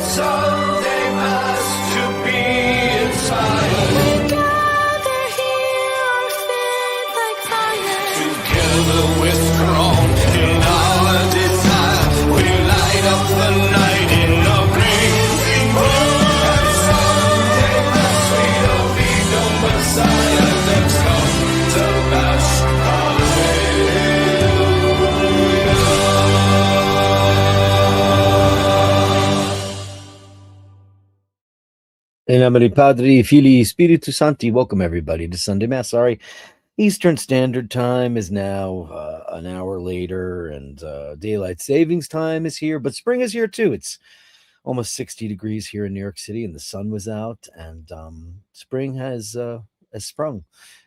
Someday must to be inside. We gather here, our faith like fire. Together we're strong in our desire. We light up the night in a blazing world. And someday must we don't need no Messiah. Let's come to In nomine Padre, Filii, Spiritus Sancti. Welcome everybody to Sunday Mass. Sorry, Eastern Standard Time is now an hour later, and daylight savings time is here. But spring is here too. It's almost 60 degrees here in New York City, and the sun was out. And spring has sprung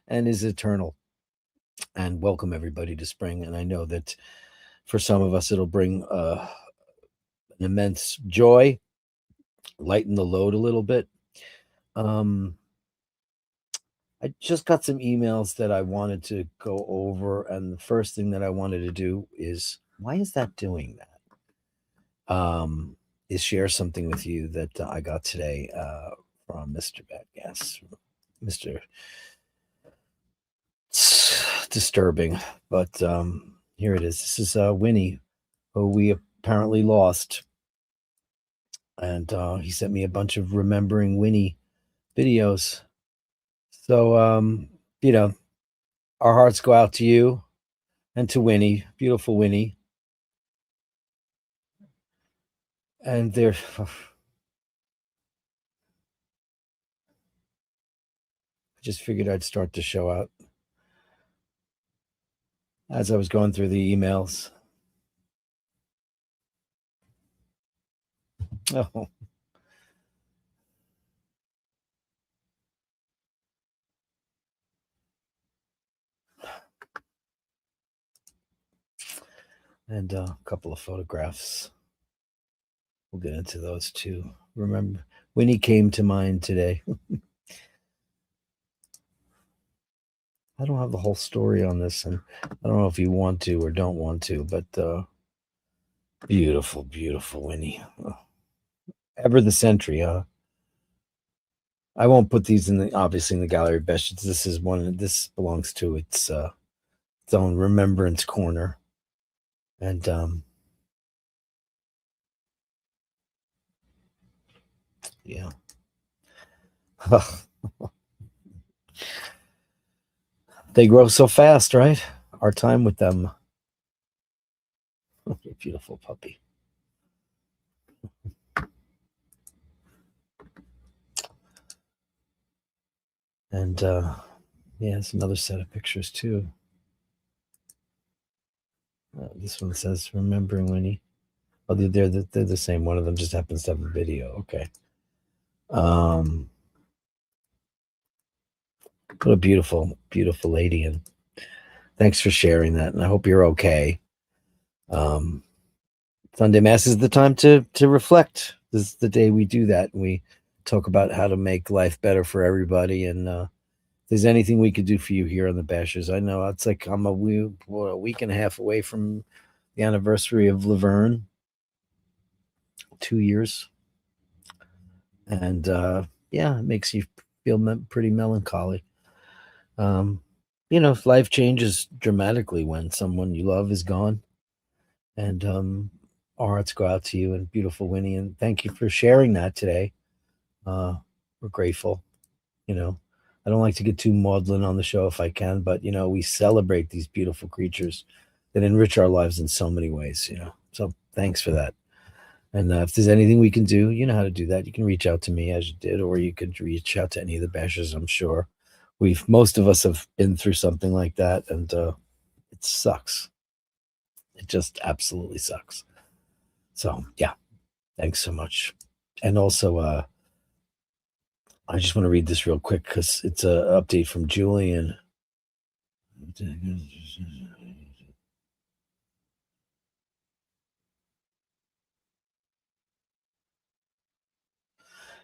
and is eternal. And welcome everybody to spring. And I know that for some of us, it'll bring an immense joy, lighten the load a little bit. I just got some emails that I wanted to go over, and the first thing that I wanted to do is, why is that doing that? Is share something with you that I got today from Mr. Mr. It's disturbing, but here it is. This is Winnie, who we apparently lost, and he sent me a bunch of Remembering Winnie videos. So our hearts go out to you and to Winnie, beautiful Winnie. And they're I just figured I'd start the show out as I was going through the emails. Oh. And a couple of photographs. We'll get into those too. Remember, Winnie came to mind today. I don't have the whole story on this, and I don't know if you want to or don't want to, but beautiful, beautiful Winnie. Oh. Ever the century, huh? I won't put these obviously in the Gallery of Bashtards. This is one. This belongs to its own remembrance corner. And yeah. They grow so fast, right? Our time with them. Beautiful puppy. And yeah, it's another set of pictures too. This one says Remembering Winnie. Oh, they're the same. One of them just happens to have a video. Okay. What a beautiful, beautiful lady. And thanks for sharing that. And I hope you're okay. Sunday Mass is the time to reflect. This is the day we do that. And we talk about how to make life better for everybody. And if there's anything we could do for you here on the Bashers, I know it's like I'm a week and a half away from the anniversary of Laverne. 2 years. And yeah, it makes you feel pretty melancholy. Life changes dramatically when someone you love is gone. And our hearts go out to you and beautiful Winnie. And thank you for sharing that today. We're grateful. I don't like to get too maudlin on the show if I can, but we celebrate these beautiful creatures that enrich our lives in so many ways. So thanks for that. And if there's anything we can do, you know how to do that. You can reach out to me as you did, or you could reach out to any of the Bashers. I'm sure most of us have been through something like that, and it sucks. It just absolutely sucks. So yeah, thanks so much. And also, I just want to read this real quick because it's an update from Julian.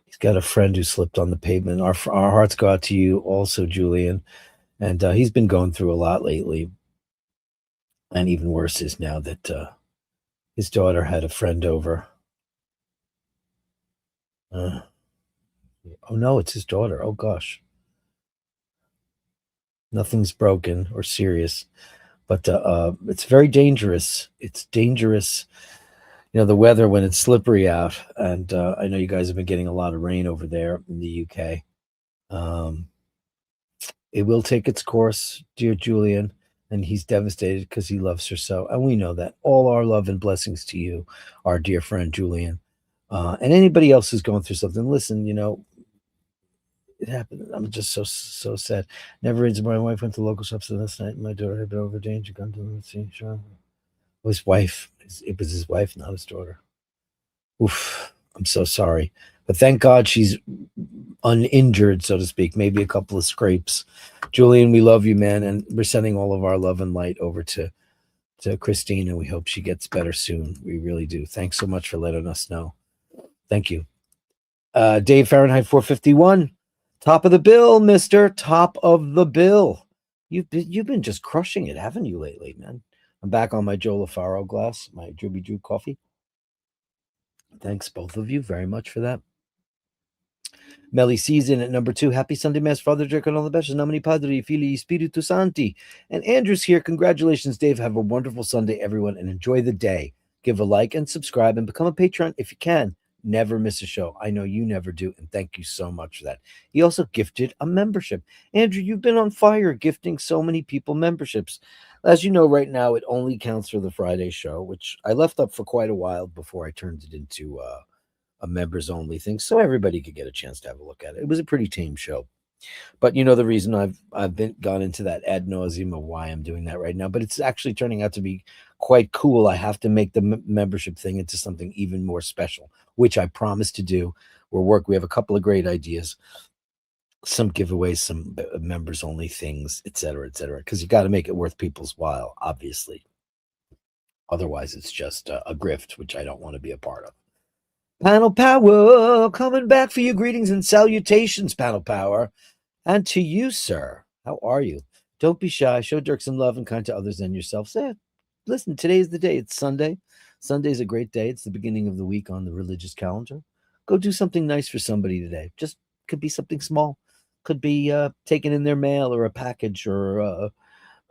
He's got a friend who slipped on the pavement. Our hearts go out to you also, Julian. And he's been going through a lot lately. And even worse is now that his daughter had a friend over Uh, oh no, it's his daughter. Oh gosh, nothing's broken or serious, but it's very dangerous. It's dangerous. You know, the weather when it's slippery out, and I know you guys have been getting a lot of rain over there in the UK. Um, it will take its course, dear Julian, and he's devastated because he loves her so. And we know that. All our love and blessings to you, our dear friend Julian. And anybody else who's going through something, listen, you know, it happened. I'm just so sad. Never reads. My wife went to local shops last night. My daughter had been over danger. Gone to the sea. Sure. His wife. It was his wife, not his daughter. Oof. I'm so sorry. But thank God she's uninjured, so to speak. Maybe a couple of scrapes. Julian, we love you, man, and we're sending all of our love and light over to Christine, and we hope she gets better soon. We really do. Thanks so much for letting us know. Thank you. Dave Fahrenheit 451. Top of the bill, mister. Top of the bill. You've been just crushing it, haven't you, lately, man? I'm back on my Joe LaFaro glass, my Drewby Drew coffee. Thanks, both of you, very much for that. Melly season at number 2. Happy Sunday Mass, Father Dirk, and all the best. Nomini Padre, Filii, Spiritu Santi. And Andrew's here. Congratulations, Dave. Have a wonderful Sunday, everyone, and enjoy the day. Give a like and subscribe and become a patron if you can. Never miss a show. I know you never do, and thank you so much for that. He also gifted a membership. Andrew, you've been on fire gifting so many people memberships. As you know, right now, it only counts for the Friday show, which I left up for quite a while before I turned it into a members only thing, so everybody could get a chance to have a look at it. It was a pretty tame show. But you know the reason I've been gone into that ad nauseum of why I'm doing that right now. But it's actually turning out to be quite cool. I have to make the membership thing into something even more special, which I promise to do. We have a couple of great ideas, some giveaways, some members only things, etc., etc. Because you got to make it worth people's while, obviously. Otherwise, it's just a grift, which I don't want to be a part of. Panel Power, coming back for you. Greetings and salutations, Panel Power. And to you, sir. How are you? Don't be shy. Show Dirk some love and kind to others and yourself. Say, listen, today's the day. It's Sunday. Sunday's a great day. It's the beginning of the week on the religious calendar. Go do something nice for somebody today. Just could be something small. Could be taking in their mail or a package or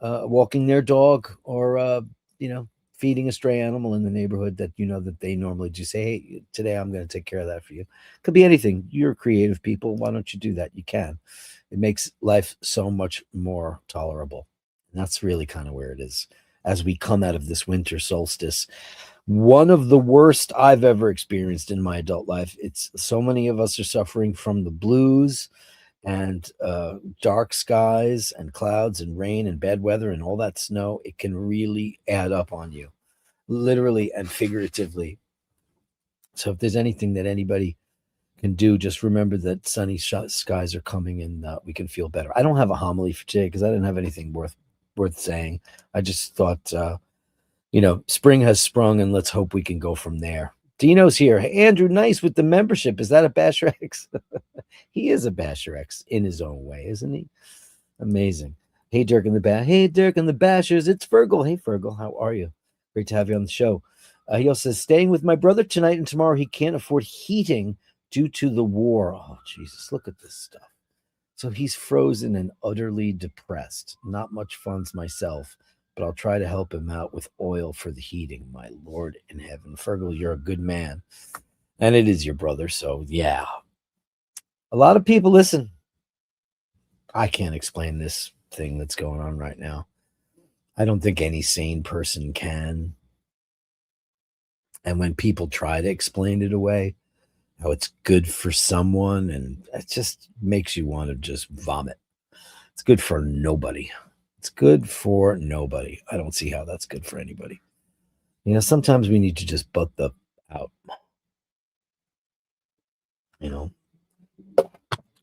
walking their dog or, feeding a stray animal in the neighborhood that you know that they normally do. Say, hey, today I'm going to take care of that for you. Could be anything. You're creative people. Why don't you do that? You can. It makes life so much more tolerable. And that's really kind of where it is as we come out of this winter solstice. One of the worst I've ever experienced in my adult life. It's so many of us are suffering from the blues and dark skies and clouds and rain and bad weather and all that snow. It can really add up on you, literally and figuratively. So if there's anything that anybody can do, just remember that sunny skies are coming and we can feel better. I don't have a homily for today because I didn't have anything worth saying. I just thought, spring has sprung and let's hope we can go from there. Dino's here. Hey, Andrew, nice with the membership. Is that a Basher X? He is a Basher X in his own way, isn't he? Amazing. Hey, Dirk and the Bashers. It's Fergal. Hey, Fergal, how are you? Great to have you on the show. He also says, staying with my brother tonight and tomorrow. He can't afford heating due to the war. Oh, Jesus, look at this stuff. So he's frozen and utterly depressed. Not much funds myself, but I'll try to help him out with oil for the heating. My Lord in heaven. Fergal, you're a good man. And it is your brother, so yeah. A lot of people, listen, I can't explain this thing that's going on right now. I don't think any sane person can. And when people try to explain it away, how it's good for someone, and it just makes you want to just vomit. It's good for nobody. It's good for nobody. I don't see how that's good for anybody. Sometimes we need to just butt the out.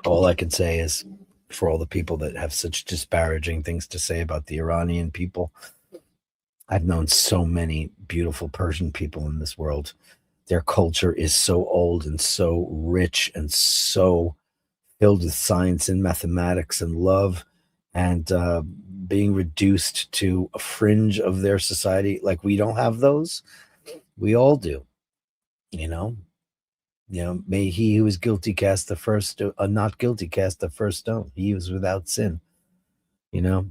All I can say is for all the people that have such disparaging things to say about the Iranian people, I've known so many beautiful Persian people in this world. Their culture is so old and so rich and so filled with science and mathematics and love, and being reduced to a fringe of their society. Like, we don't have those. We all do, May he who is guilty cast the first, not guilty cast the first stone. He was without sin. You know,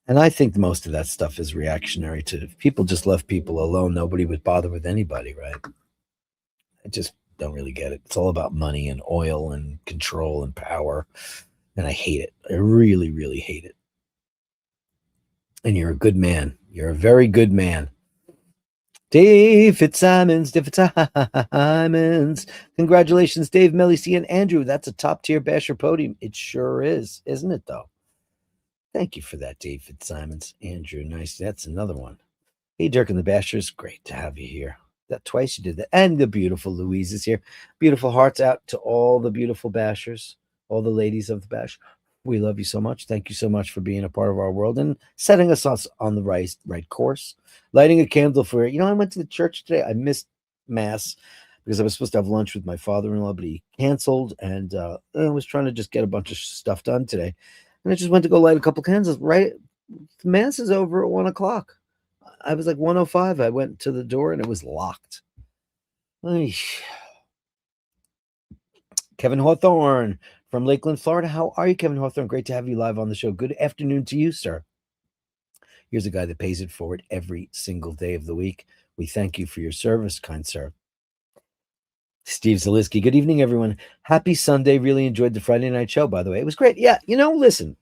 and I think most of that stuff is reactionary to if people just left people alone. Nobody would bother with anybody, right? I just don't really get it. It's all about money and oil and control and power. And I hate it. I really, really hate it. And you're a good man. You're a very good man. Dave Fitzsimons, Dave Fitzsimons. Congratulations, Dave, Melly, and Andrew. That's a top tier Basher podium. It sure is, isn't it, though? Thank you for that, Dave Fitzsimons. Andrew, nice. That's another one. Hey, Dirk and the Bashers. Great to have you here. That twice you did that. And the beautiful Louise is here. Beautiful hearts out to all the beautiful Bashers, all the ladies of the Bash. We love you so much. Thank you so much for being a part of our world and setting us on the right course. Lighting a candle for it. I went to the church today. I missed Mass because I was supposed to have lunch with my father-in-law, but he canceled. And I was trying to just get a bunch of stuff done today. And I just went to go light a couple candles. Right, Mass is over at 1:00. I was like 1:05. I went to the door and it was locked. Kevin Hawthorne from Lakeland, Florida. How are you, Kevin Hawthorne? Great to have you live on the show. Good afternoon to you, sir. Here's a guy that pays it forward every single day of the week. We thank you for your service, kind sir. Steve Zalisky. Good evening, everyone. Happy Sunday. Really enjoyed the Friday night show, by the way. It was great. Yeah, listen,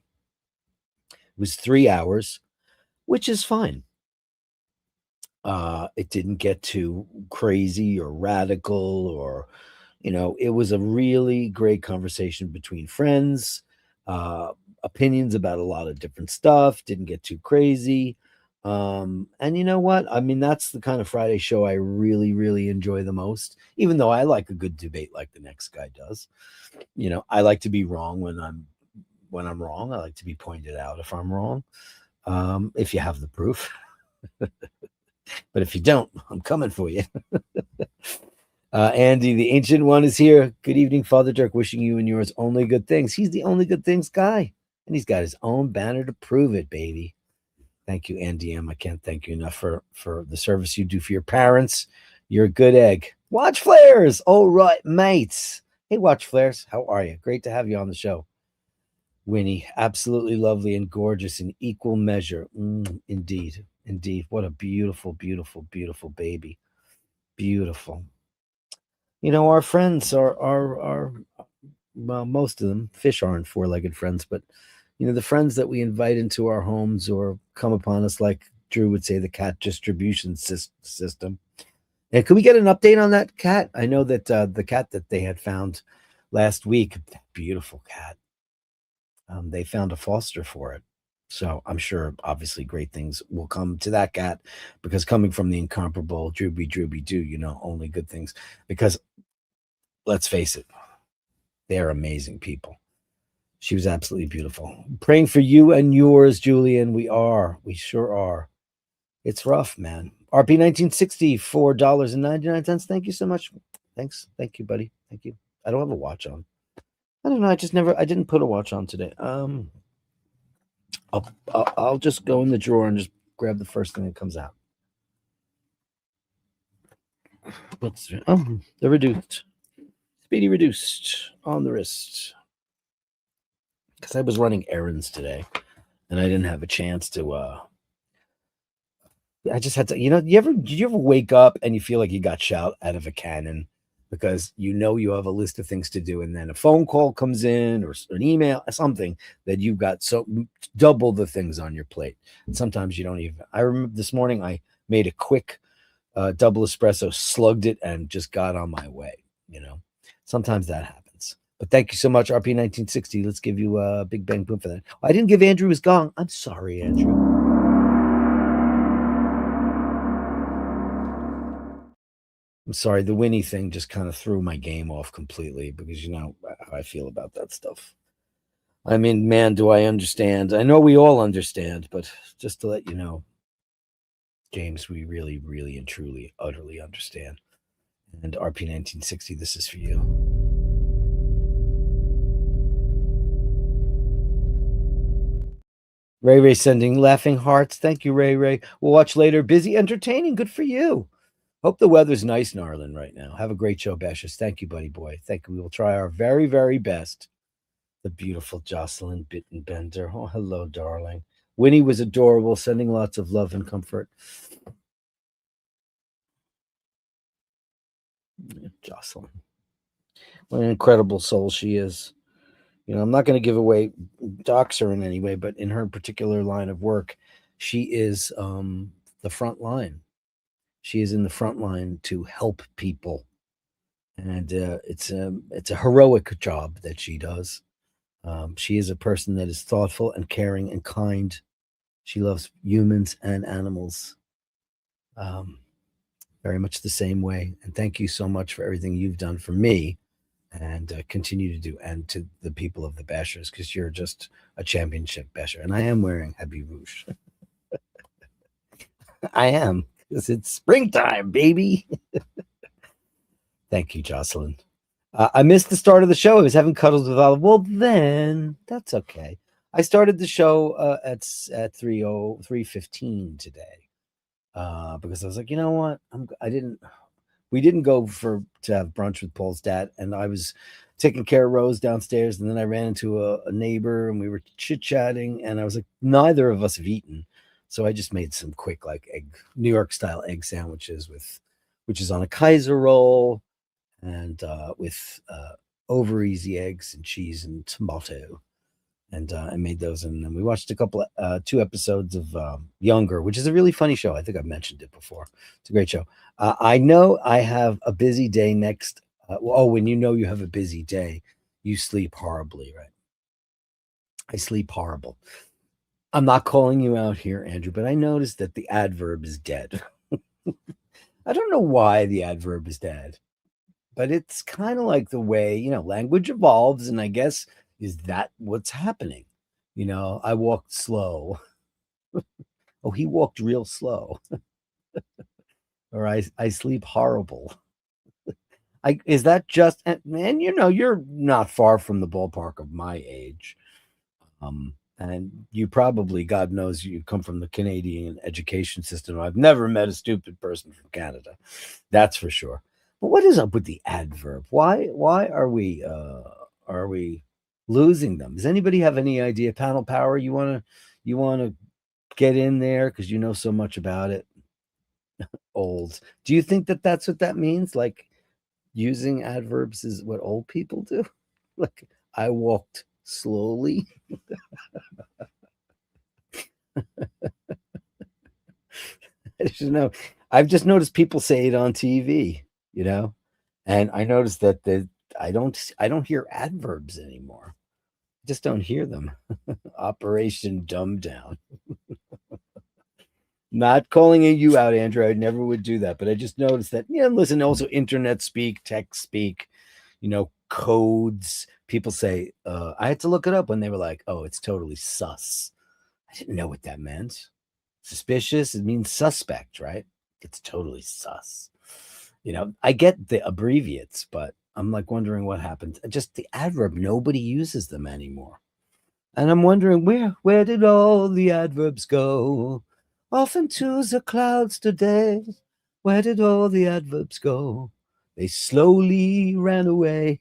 it was 3 hours, which is fine. It didn't get too crazy or radical or, it was a really great conversation between friends, opinions about a lot of different stuff, didn't get too crazy. And you know what? I mean, that's the kind of Friday show I really, really enjoy the most, even though I like a good debate like the next guy does. I like to be wrong when I'm wrong. I like to be pointed out if I'm wrong. If you have the proof. But if you don't, I'm coming for you. Andy, the Ancient One, is here. Good evening, Father Dirk. Wishing you and yours only good things. He's the only good things guy. And he's got his own banner to prove it, baby. Thank you, Andy M. I can't thank you enough for the service you do for your parents. You're a good egg. Watch Flares. All right, mates. Hey, Watch Flares. How are you? Great to have you on the show. Winnie, absolutely lovely and gorgeous in equal measure. Indeed. Indeed. What a beautiful, beautiful, beautiful baby. Beautiful. Our friends are well, most of them. Fish aren't four-legged friends, but the friends that we invite into our homes or come upon us, like Drew would say, the cat distribution system. And can we get an update on that cat? I know that the cat that they had found last week, that beautiful cat, they found a foster for it. So I'm sure, obviously, great things will come to that cat because coming from the incomparable Drooby Doo, only good things. Because let's face it, they're amazing people. She was absolutely beautiful. Praying for you and yours, Julian. We sure are. It's rough, man. RP 1960, $4.99. Thank you so much. Thanks. Thank you, buddy. Thank you. I don't have a watch on. I don't know. I didn't put a watch on today. I'll just go in the drawer and just grab the first thing that comes out. The reduced. Speedy reduced on the wrist. Because I was running errands today and I didn't have a chance to I just had to, did you ever wake up and you feel like you got shot out of a cannon because you have a list of things to do and then a phone call comes in or an email, something that you've got so double the things on your plate. And sometimes you don't even. I remember this morning I made a quick double espresso, slugged it, and just got on my way. Sometimes that happens. But thank you so much, RP 1960. Let's give you a big bang boom for that. I didn't give Andrew his gong. I'm sorry, Andrew. I'm sorry. The Winnie thing just kind of threw my game off completely because you know how I feel about that stuff. I mean, man, do I understand. I know we all understand, but just to let you know, James, we really, really and truly, utterly understand. And RP 1960, this is for you. Ray sending laughing hearts. Thank you, Ray. We'll watch later. Busy entertaining. Good for you. Hope the weather's nice in Ireland right now. Have a great show, Bashers. Thank you, buddy boy. Thank you. We will try our very, very best. The beautiful Jocelyn Bittenbender. Oh, hello, darling. Winnie was adorable, sending lots of love and comfort. Jocelyn. What an incredible soul she is. I'm not going to give away, dox her in any way, but in her particular line of work, she is the front line. She is in the front line to help people, and it's a heroic job that she does. She is a person that is thoughtful and caring and kind. She loves humans and animals very much the same way. And thank you so much for everything you've done for me and continue to do, and to the people of the Bashers, because you're just a championship Basher. And I am wearing Happy Rouge. I am, because it's springtime, baby. Thank you, Jocelyn. I missed the start of the show. I was having cuddles with Olive. Well, then that's okay. I started the show at 3:15 today because I was like, you know what? We didn't go to have brunch with Paul's dad, and I was taking care of Rose downstairs, and then I ran into a neighbor, and we were chit-chatting, and I was like, neither of us have eaten. So I just made some quick, like, New York style egg sandwiches which is on a Kaiser roll, and with over easy eggs and cheese and tomato. And I made those, and then we watched two episodes of Younger, which is a really funny show. I think I've mentioned it before. It's a great show. I know I have a busy day next. When you know you have a busy day, you sleep horribly, right? I sleep horrible. I'm not calling you out here, Andrew, but I noticed that the adverb is dead. I don't know why the adverb is dead, but it's kind of like the way, language evolves, and I guess is that what's happening? I walked slow. Oh, he walked real slow. Or I sleep horrible. Is that just, and you're not far from the ballpark of my age. And you probably, God knows, you come from the Canadian education system. I've never met a stupid person from Canada. That's for sure. But what is up with the adverb? Why are we losing them? Does anybody have any idea? Panel power, you want to get in there because you know so much about it. Old. Do you think that that's what that means? Like, using adverbs is what old people do? Like, I walked slowly. I don't know. I've just noticed people say it on TV, and I noticed that I don't hear adverbs anymore. I just don't hear them. Operation Dumb Down. Not calling you out, Andrew. I never would do that, but I just noticed that. Listen. Also, internet speak, tech speak, codes. People say. I had to look it up when they were like, "Oh, it's totally sus." I didn't know what that meant. Suspicious. It means suspect, right? It's totally sus. I get the abbreviates, but I'm like wondering what happened. Just the adverb. Nobody uses them anymore, and I'm wondering where did all the adverbs go? Off into the clouds today. Where did all the adverbs go? They slowly ran away.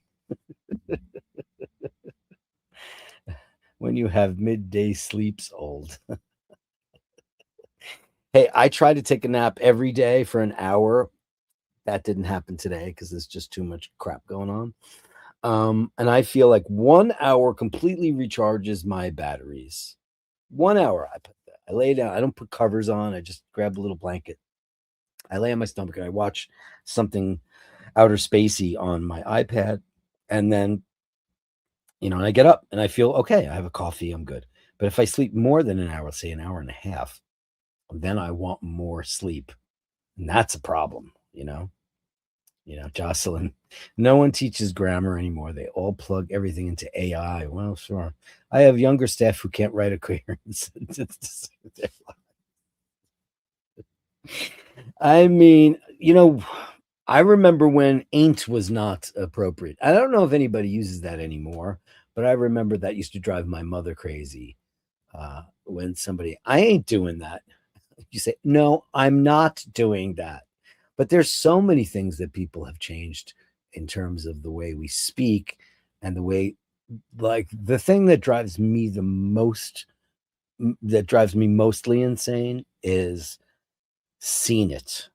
When you have midday sleeps, old. Hey, I try to take a nap every day for an hour. That didn't happen today because there's just too much crap going on. And I feel like 1 hour completely recharges my batteries. 1 hour. I lay down. I don't put covers on. I just grab a little blanket. I lay on my stomach and I watch something outer spacey on my iPad. And then, and I get up and I feel okay. I have a coffee. I'm good. But if I sleep more than an hour, say an hour and a half, then I want more sleep. And that's a problem, Jocelyn, no one teaches grammar anymore. They all plug everything into AI. Well, sure. I have younger staff who can't write a coherent sentence. I mean, I remember when ain't was not appropriate. I don't know if anybody uses that anymore, but I remember that used to drive my mother crazy. When somebody, I ain't doing that. You say, no, I'm not doing that. But there's so many things that people have changed in terms of the way we speak and the way, like, the thing that drives me the most, that drives me mostly insane is seen it.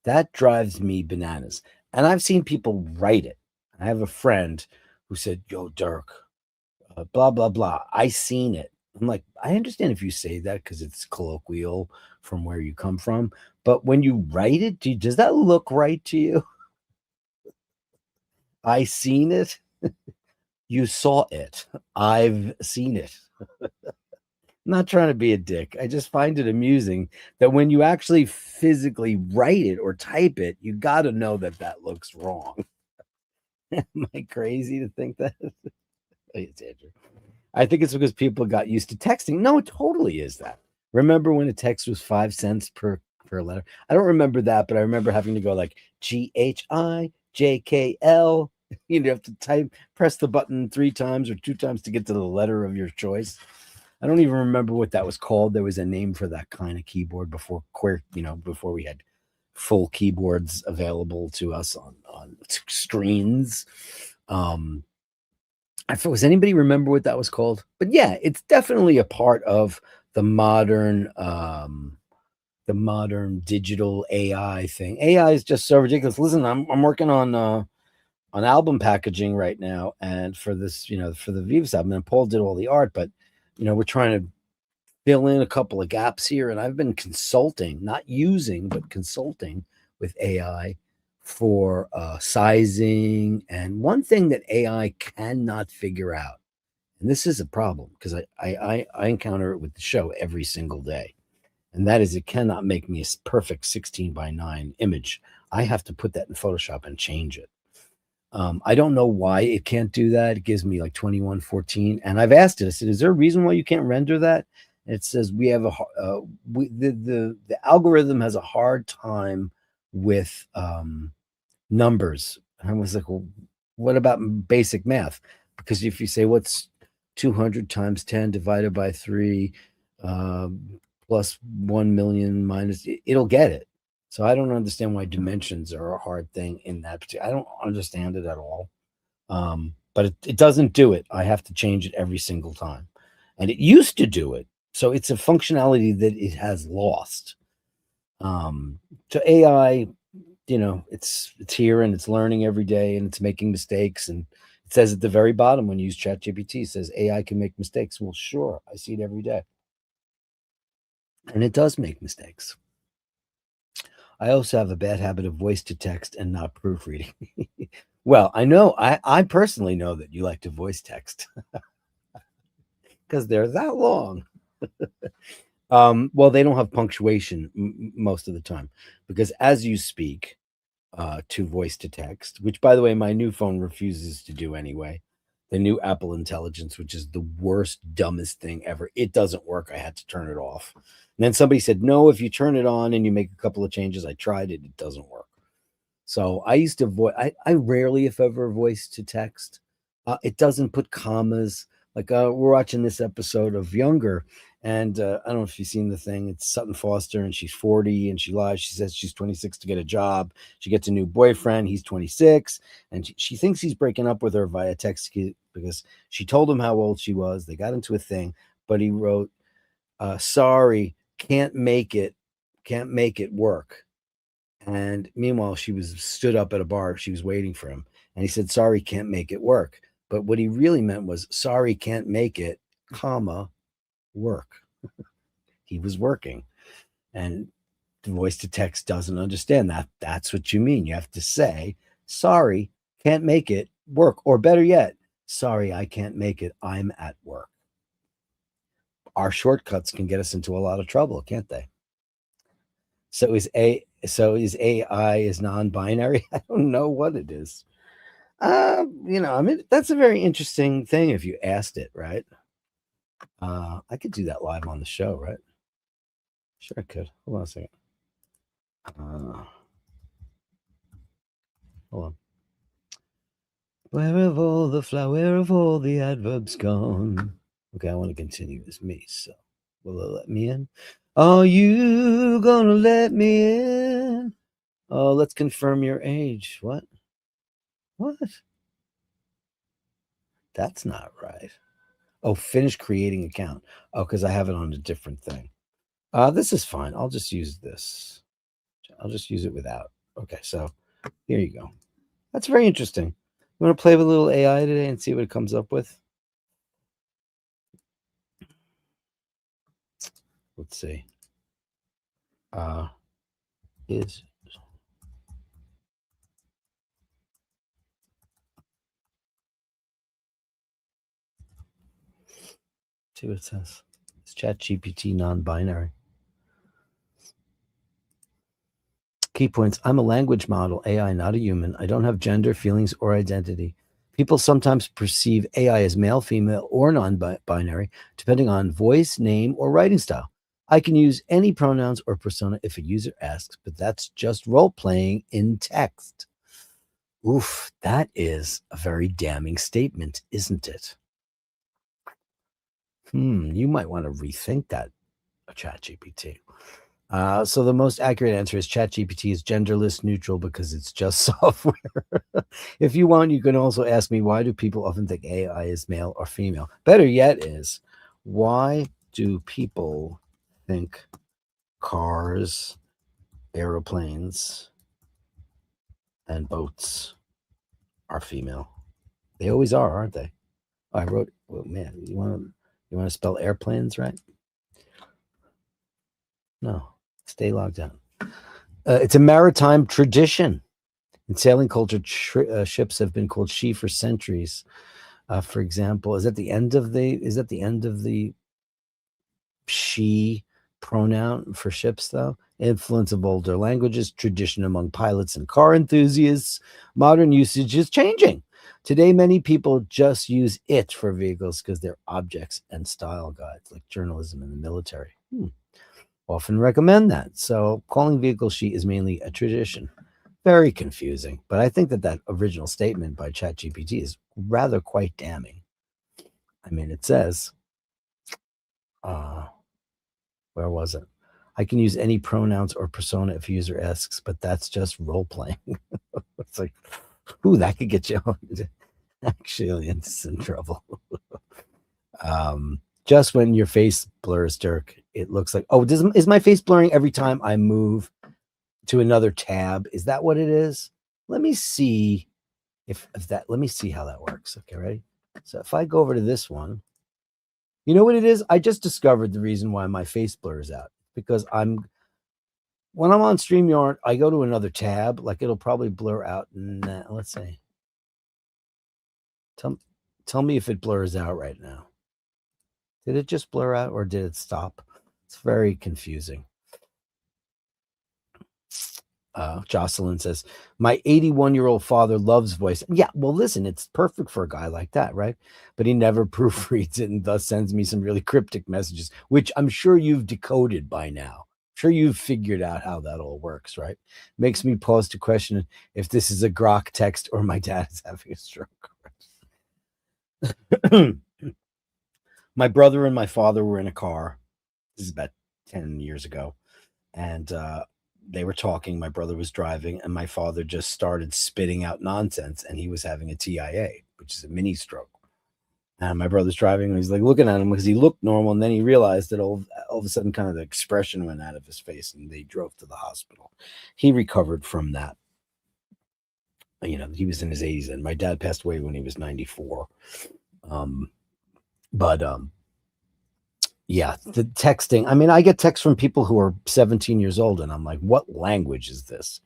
That drives me bananas. And I've seen people write it. I have a friend who said, "Yo, Dirk, blah, blah, blah. I seen it." I'm like, I understand if you say that because it's colloquial from where you come from. But when you write it, does that look right to you? I seen it. You saw it. I've seen it. I'm not trying to be a dick. I just find it amusing that when you actually physically write it or type it, you got to know that that looks wrong. Am I crazy to think that? It's Andrew. I think it's because people got used to texting. No, it totally is that. Remember when a text was 5 cents per letter? I don't remember that, but I remember having to go like GHIJKL. You have to press the button 3 times or 2 times to get to the letter of your choice. I don't even remember what that was called. There was a name for that kind of keyboard before before we had full keyboards available to us on screens. Was anybody remember what that was called? But yeah, it's definitely a part of the modern digital AI thing. AI is just so ridiculous. Listen, I'm working on album packaging right now, and for this, for the Vivas album, and Paul did all the art, but we're trying to fill in a couple of gaps here, and I've been consulting, not using, but consulting with AI for sizing. And one thing that AI cannot figure out, and this is a problem because I encounter it with the show every single day, and that is it cannot make me a perfect 16:9 image. I have to put that in Photoshop and change it. I don't know why it can't do that. It gives me like 2114, and I've asked it. I said, "Is there a reason why you can't render that?" And it says we have the algorithm has a hard time with numbers. And I was like, "Well, what about basic math?" Because if you say what's 200 times 10 divided by 3 plus 1 million minus, it'll get it. So I don't understand why dimensions are a hard thing in that particular. I don't understand it at all. But it doesn't do it. I have to change it every single time. And it used to do it. So it's a functionality that it has lost. So AI, it's here and it's learning every day and it's making mistakes. And it says at the very bottom when you use ChatGPT, it says AI can make mistakes. Well, sure, I see it every day. And it does make mistakes. I also have a bad habit of voice to text and not proofreading. Well, I know, I personally know that you like to voice text because they're that long. Well, they don't have punctuation most of the time because as you speak to voice to text, which by the way, my new phone refuses to do anyway. The new Apple Intelligence, which is the worst, dumbest thing ever. It doesn't work. I had to turn it off. And then somebody said, no, if you turn it on and you make a couple of changes, I tried it. It doesn't work. So I used to I rarely, if ever, voice to text. It doesn't put commas. Like we're watching this episode of Younger, and I don't know if you've seen the thing. It's Sutton Foster, and she's 40, and she lies. She says she's 26 to get a job. She gets a new boyfriend. He's 26, and she thinks he's breaking up with her via text because she told him how old she was. They got into a thing, but he wrote, "Sorry, can't make it work." And meanwhile, she was stood up at a bar. She was waiting for him, and he said, "Sorry, can't make it work." But what he really meant was, "Sorry, can't make it, comma, work." He was working, and the voice to text doesn't understand that. That's what you mean. You have to say, "Sorry, can't make it work," or better yet, "Sorry, I can't make it. I'm at work." Our shortcuts can get us into a lot of trouble, can't they? So is AI is non-binary? I don't know what it is. I mean, that's a very interesting thing if you asked it, right? I could do that live on the show, right? Sure, I could. Hold on a second. Hold on. Where have all the adverbs gone? Okay, I want to continue as me, so will it let me in? Are you gonna let me in? Oh, let's confirm your age. What? What? That's not right. Oh, finish creating account. Oh, because I have it on a different thing. This is fine. I'll just use this. I'll just use it without. Okay, so here you go. That's very interesting. You want to play with a little AI today and see what it comes up with? Let's see. Is see what it says. It's ChatGPT non-binary. Key points. I'm a language model, AI, not a human. I don't have gender, feelings, or identity. People sometimes perceive AI as male, female, or non-binary, depending on voice, name, or writing style. I can use any pronouns or persona if a user asks, but that's just role-playing in text. Oof, that is a very damning statement, isn't it? You might want to rethink that, ChatGPT. So the most accurate answer is ChatGPT is genderless neutral because it's just software. If you want, you can also ask me, why do people often think AI is male or female? Better yet is, why do people think cars, aeroplanes, and boats are female? They always are, aren't they? I wrote, oh man, you want to spell airplanes right? No, stay logged out. It's a maritime tradition. In sailing culture, ships have been called she for centuries. For example, is that the end of the she pronoun for ships, though? Influence of older languages, tradition among pilots and car enthusiasts. Modern usage is changing. Today, many people just use it for vehicles because they're objects and style guides, like journalism and the military. Often recommend that. So calling vehicle she is mainly a tradition. Very confusing, but I think that original statement by ChatGPT is rather quite damning. I mean, it says, where was it? I can use any pronouns or persona if a user asks, but that's just role playing. It's like, ooh, that could get you actually into some trouble. Just when your face blurs, Dirk, it looks like, oh, is my face blurring every time I move to another tab? Is that what it is? Let me see let me see how that works. Okay, ready? So if I go over to this one, you know what it is? I just discovered the reason why my face blurs out, because when I'm on StreamYard, I go to another tab, like it'll probably blur out. Let's see. Tell me if it blurs out right now. Did it just blur out or did it stop? It's very confusing. Jocelyn says, my 81-year-old father loves voice. Yeah, well, listen, it's perfect for a guy like that, right? But he never proofreads it and thus sends me some really cryptic messages, which I'm sure you've decoded by now. I'm sure you've figured out how that all works, right? Makes me pause to question if this is a grok text or my dad is having a stroke. My brother and my father were in a car. This is about 10 years ago. And they were talking. My brother was driving, and my father just started spitting out nonsense, and he was having a TIA, which is a mini stroke. And my brother's driving, and he's like looking at him because he looked normal, and then he realized that all of a sudden, kind of the expression went out of his face, and they drove to the hospital. He recovered from that. You know, he was in his 80s, and my dad passed away when he was 94. Yeah, the texting. I mean, I get texts from people who are 17 years old, and I'm like, what language is this?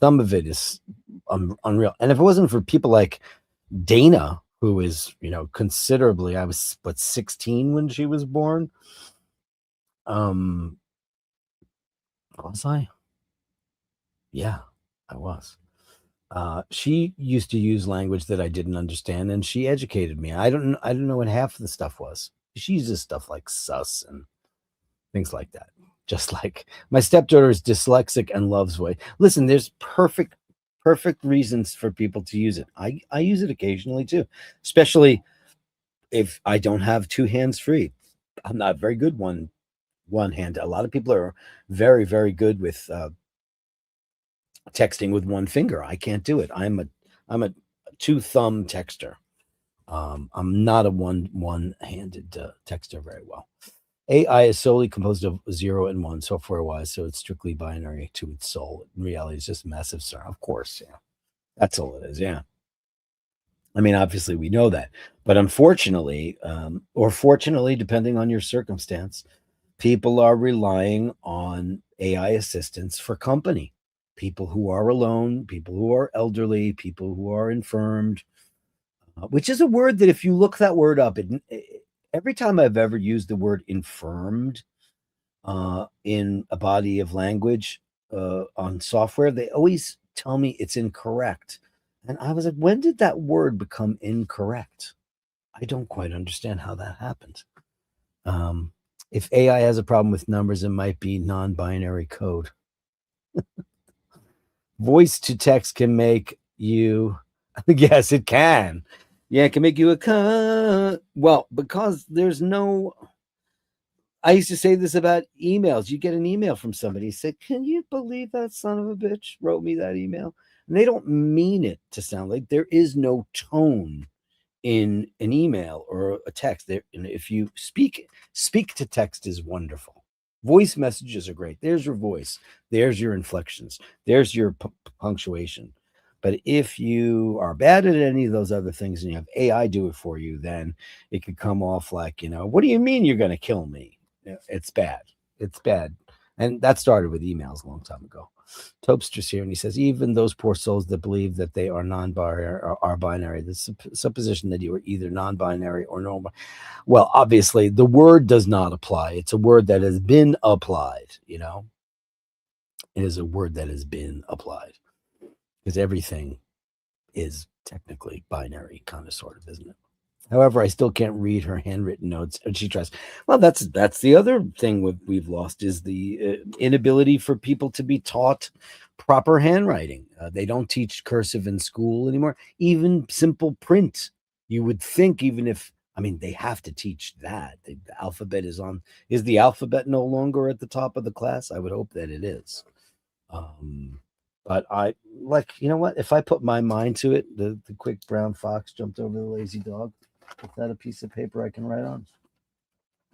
Some of it is unreal. And if it wasn't for people like Dana, who is, considerably, I was, 16 when she was born. Was I? Yeah, I was. She used to use language that I didn't understand, and she educated me. I don't know what half of the stuff was. She uses stuff like sus and things like that. Just like my stepdaughter is dyslexic and loves voice. Listen, there's perfect reasons for people to use it. I use it occasionally too, especially if I don't have two hands free. I'm not very good one hand. A lot of people are very, very good with texting with one finger. I can't do it. I'm a two thumb texter. I'm not a one-handed texter very well. AI is solely composed of 0 and 1 software-wise, so it's strictly binary to its soul. In reality, it's just massive CERN. Of course, yeah. That's all it is, yeah. I mean, obviously, we know that. But unfortunately, or fortunately, depending on your circumstance, people are relying on AI assistants for company. People who are alone, people who are elderly, people who are infirmed, which is a word that if you look that word up, every time I've ever used the word infirmed in a body of language on software, they always tell me it's incorrect. And I was like, when did that word become incorrect? I don't quite understand how that happened. If AI has a problem with numbers, it might be non-binary code. Voice to text can make you, yes, it can. Yeah, it can make you a well, because there's no. I used to say this about emails. You get an email from somebody, say, "Can you believe that son of a bitch wrote me that email?" And they don't mean it to sound like there is no tone in an email or a text. There, and if you speak to text is wonderful. Voice messages are great. There's your voice. There's your inflections. There's your punctuation. But if you are bad at any of those other things and you have AI do it for you, then it could come off like, what do you mean you're going to kill me? It's bad. It's bad. And that started with emails a long time ago. Topster's here, and he says, even those poor souls that believe that they are non-binary are binary. The supposition that you are either non-binary or normal. Well, obviously, the word does not apply. It's a word that has been applied, It is a word that has been applied. Because everything is technically binary, kind of, sort of, isn't it? However, I still can't read her handwritten notes, and she tries. Well, that's the other thing we've lost is the inability for people to be taught proper handwriting. They don't teach cursive in school anymore. Even simple print, you would think, even if they have to teach that. The alphabet is the alphabet no longer at the top of the class? I would hope that it is. But I you know what? If I put my mind to it, the quick brown fox jumped over the lazy dog. Is that a piece of paper I can write on?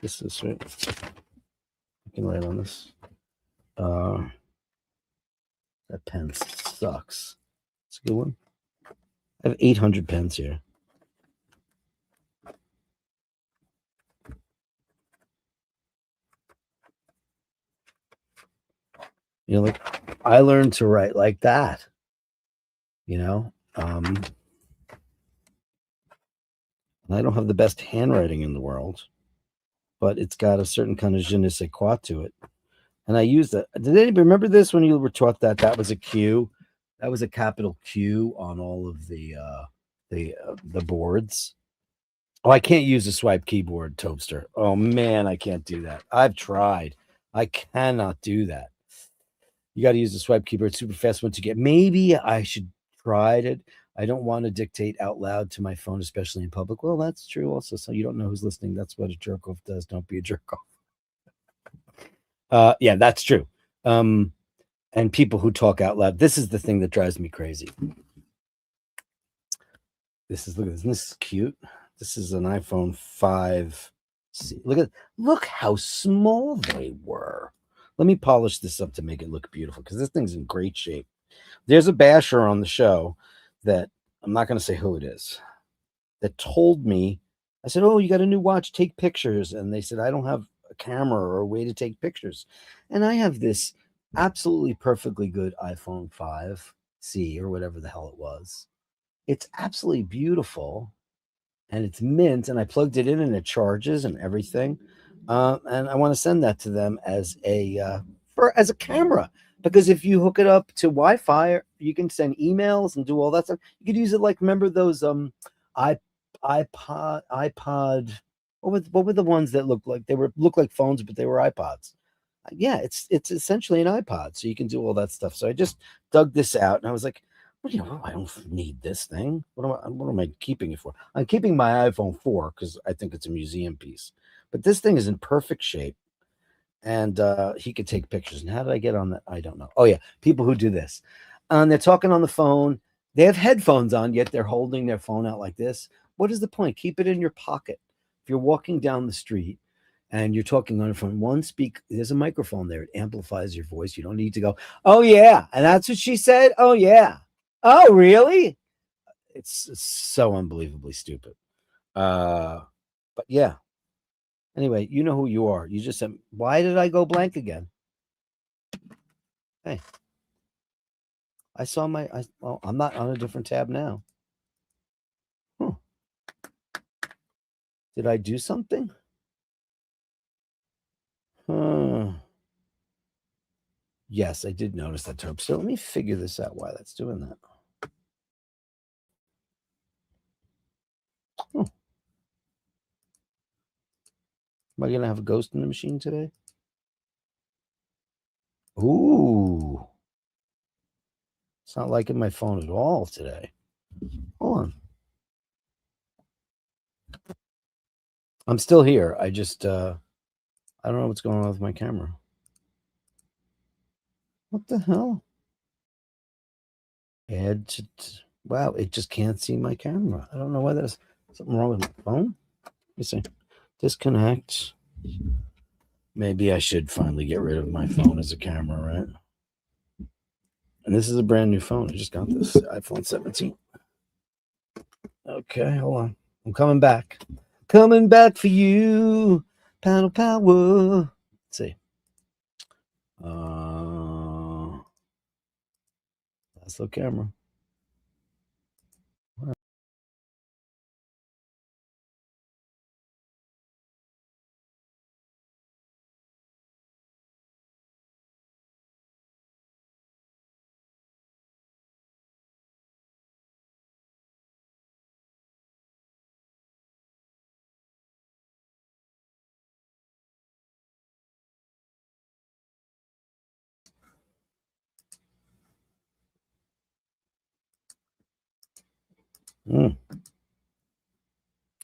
This is right. I can write on this. That pen sucks. It's a good one. I have 800 pens here. Like I learned to write like that. I don't have the best handwriting in the world, but it's got a certain kind of je ne sais quoi to it. And I use that. Did anybody remember this when you were taught that was a Q? That was a capital Q on all of the boards. Oh, I can't use a swipe keyboard, Toaster. Oh man, I can't do that. I've tried. I cannot do that. You got to use the swipe keyboard super fast once you get. Maybe I should try it. I don't want to dictate out loud to my phone, especially in public. Well, that's true also. So you don't know who's listening. That's what a jerk off does. Don't be a jerk off. Yeah, that's true. And people who talk out loud. This is the thing that drives me crazy. Look at this. Isn't this cute? This is an iPhone 5. Look how small they were. Let me polish this up to make it look beautiful because this thing's in great shape. There's a basher on the show that I'm not going to say who it is that told me, I said, "Oh, you got a new watch, take pictures." And they said, "I don't have a camera or a way to take pictures." And I have this absolutely perfectly good iPhone 5C or whatever the hell it was. It's absolutely beautiful and it's mint, and I plugged it in and it charges and everything. And I want to send that to them as a camera, because if you hook it up to Wi-Fi, you can send emails and do all that stuff. You could use it like, remember those iPod. What were the ones that looked like phones, but they were iPods? Yeah, it's essentially an iPod, so you can do all that stuff. So I just dug this out, and I was like, well, I don't need this thing. What am I keeping it for? I'm keeping my iPhone 4 because I think it's a museum piece. But this thing is in perfect shape, and he could take pictures. And how did I get on that? I don't know. Oh yeah, people who do this. and they're talking on the phone. They have headphones on, yet they're holding their phone out like this. What is the point? Keep it in your pocket. If you're walking down the street and you're talking on the phone, there's a microphone there. It amplifies your voice. You don't need to go, oh, yeah. And that's what she said. Oh, yeah. Oh, really? It's so unbelievably stupid. But yeah. Anyway, you know who you are. You just said, why did I go blank again? Hey, I saw I'm not on a different tab now. Huh. Did I do something? Yes, I did notice that term. So let me figure this out, why that's doing that. Huh. Am I going to have a ghost in the machine today? Ooh. It's not liking my phone at all today. Hold on. I'm still here. I just, I don't know what's going on with my camera. What the hell? Wow, it just can't see my camera. I don't know why there's something wrong with my phone. Let me see. Disconnect. Maybe I should finally get rid of my phone as a camera, right? And this is a brand new phone. I just got this iPhone 17. Okay, hold on. I'm coming back. Coming back for you. Panel power. Let's see. That's the camera.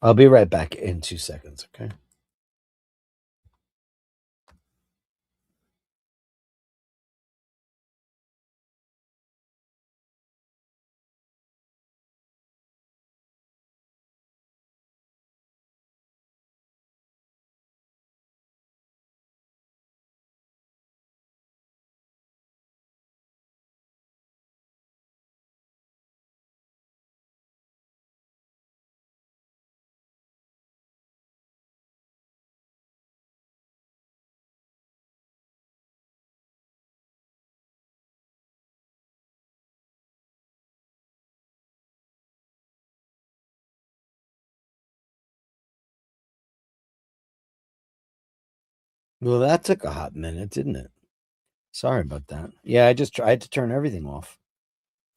I'll be right back in 2 seconds, okay? Well, that took a hot minute, didn't it? Sorry about that. Yeah, I just tried to turn everything off.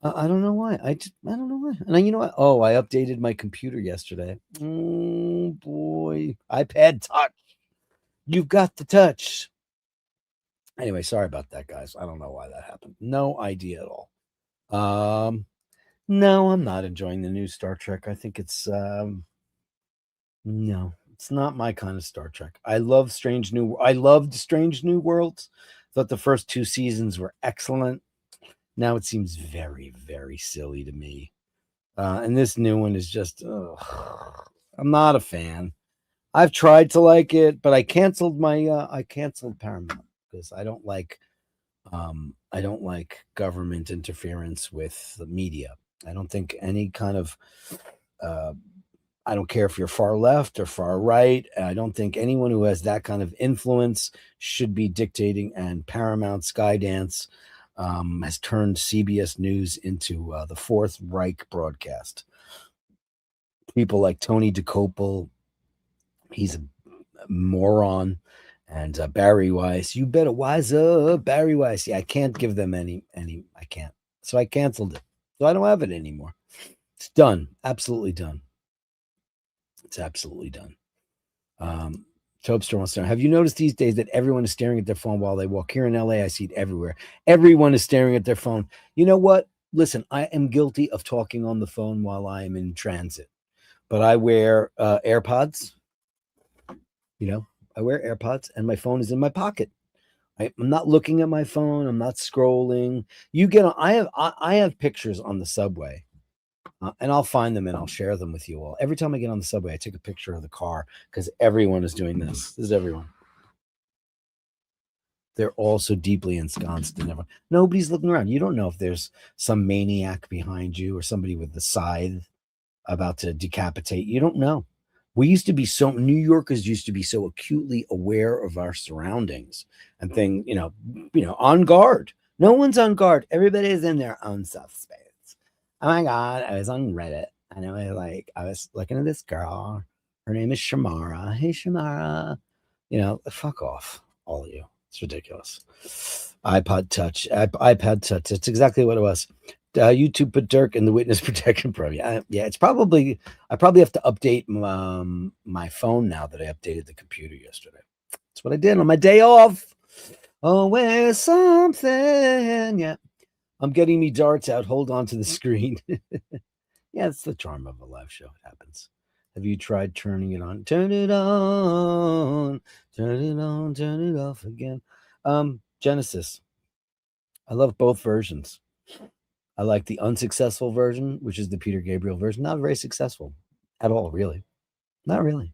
I don't know why. I don't know why. And you know what? Oh, I updated my computer yesterday. Oh boy, iPad Touch. You've got the touch. Anyway, sorry about that, guys. I don't know why that happened. No idea at all. No, I'm not enjoying the new Star Trek. I think it's no, it's not my kind of Star Trek. I loved Strange New Worlds. Thought the first 2 seasons were excellent. Now it seems very, very silly to me. And this new one is just, I'm not a fan. I've tried to like it, but I canceled Paramount because I don't like government interference with the media. I don't think any kind of I don't care if you're far left or far right. I don't think anyone who has that kind of influence should be dictating. And Paramount Skydance has turned CBS News into the Fourth Reich broadcast. People like Tony DeCopel, he's a moron, and Barry Weiss. You better wise up, Barry Weiss. Yeah, I can't give them any. I can't. So I canceled it. So I don't have it anymore. It's done. Absolutely done. It's absolutely done. Topster wants to know, have you noticed these days that everyone is staring at their phone while they walk? Here in LA, I see it everywhere. Everyone is staring at their phone. You know what? Listen, I am guilty of talking on the phone while I am in transit, but I wear AirPods. I wear AirPods and my phone is in my pocket. I'm not looking at my phone. I'm not scrolling. You get on. I have pictures on the subway, and I'll find them and I'll share them with you all. Every time I get on the subway, I take a picture of the car because everyone is doing this. This is everyone. They're all so deeply ensconced in everyone. Nobody's looking around. You don't know if there's some maniac behind you or somebody with the scythe about to decapitate. You don't know. New Yorkers used to be so acutely aware of our surroundings and on guard. No one's on guard. Everybody is in their own self space. Oh my God, I was on Reddit and I was looking at this girl. Her name is Shamara. Hey, Shamara. Fuck off, all of you. It's ridiculous. iPod Touch. iPad Touch. It's exactly what it was. YouTube put Dirk in the witness protection program. Yeah, it's probably, I probably have to update my phone now that I updated the computer yesterday. That's what I did on my day off. Always something. Yeah. I'm getting me darts out. Hold on to the screen. Yeah, it's the charm of a live show. It happens. Have you tried turning it on? Turn it on. Turn it on. Turn it off again. Genesis. I love both versions. I like the unsuccessful version, which is the Peter Gabriel version. Not very successful at all, really. Not really.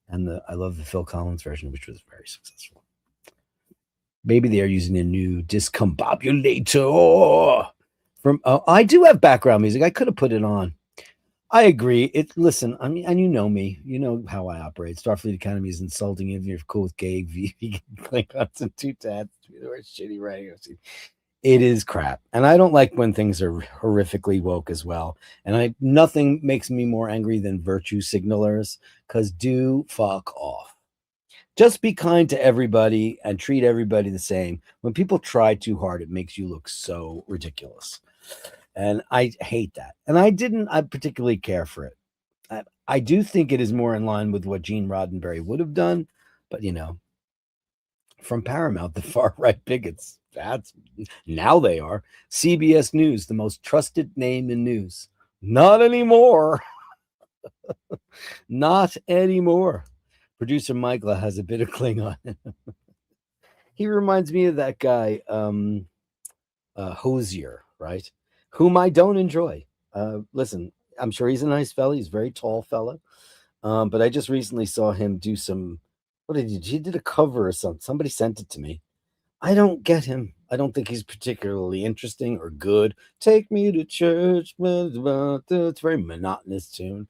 And I love the Phil Collins version, which was very successful. Maybe they are using a new discombobulator. I do have background music. I could have put it on. I agree. Listen, I mean, and you know me. You know how I operate. Starfleet Academy is insulting if you're cool with gay vegan Klingons and two tats. We're shitty writing. It is crap. And I don't like when things are horrifically woke as well. And nothing makes me more angry than virtue signalers, because do fuck off. Just be kind to everybody and treat everybody the same. When people try too hard, it makes you look so ridiculous. And I hate that. And I particularly care for it. I do think it is more in line with what Gene Roddenberry would have done. But, from Paramount, the far-right bigots, now they are. CBS News, the most trusted name in news. Not anymore. Not anymore. Producer Michael has a bit of Klingon. He reminds me of that guy, Hosier, right? Whom I don't enjoy. Listen, I'm sure he's a nice fella. He's a very tall fella. But I just recently saw him do some, what did he do? He did a cover or something. Somebody sent it to me. I don't get him. I don't think he's particularly interesting or good. Take me to church. It's a very monotonous tune.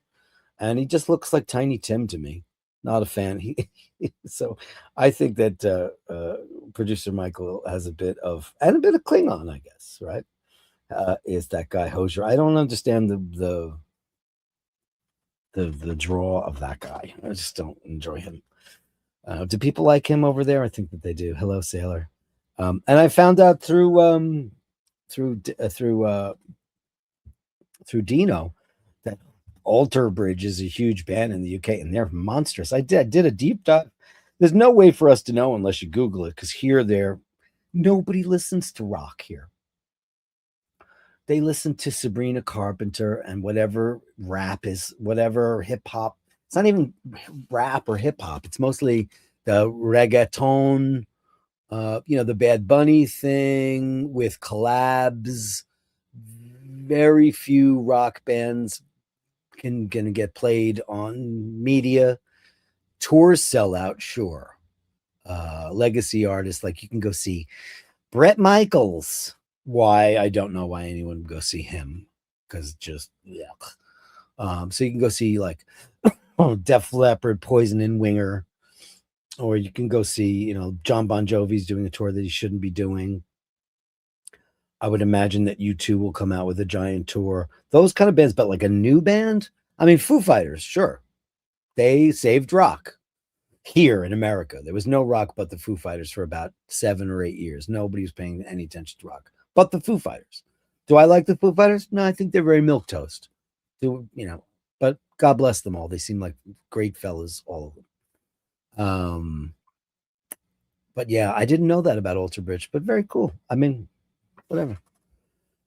And he just looks like Tiny Tim to me. Not a fan. So I think that producer Michael has a bit of Klingon, I guess, right? Is that guy Hosier. I don't understand the draw of that guy. I just don't enjoy him. Do people like him over there? I think that they do. Hello, Sailor. And I found out through Dino that Alter Bridge is a huge band in the UK, and they're monstrous. I did a deep dive. There's no way for us to know unless you Google it, because nobody listens to rock here. They listen to Sabrina Carpenter and whatever rap is, whatever hip hop. It's not even rap or hip hop. It's mostly the reggaeton, the Bad Bunny thing with collabs. Very few rock bands can get played on media. Tours sell out, sure. Legacy artists, like you can go see Bret Michaels. Why? I don't know why anyone would go see him, because just yuck. So you can go see like Def Leppard, Poison and Winger, or you can go see John Bon Jovi's doing a tour that he shouldn't be doing. I would imagine that U2 will come out with a giant tour. Those kind of bands, but like a new band. I mean, Foo Fighters, sure, they saved rock here in America. There was no rock but the Foo Fighters for about 7 or 8 years. Nobody was paying any attention to rock but the Foo Fighters. Do I like the Foo Fighters? No, I think they're very milquetoast. But God bless them all. They seem like great fellas, all of them. But yeah, I didn't know that about Alter Bridge, but very cool. I mean, whatever.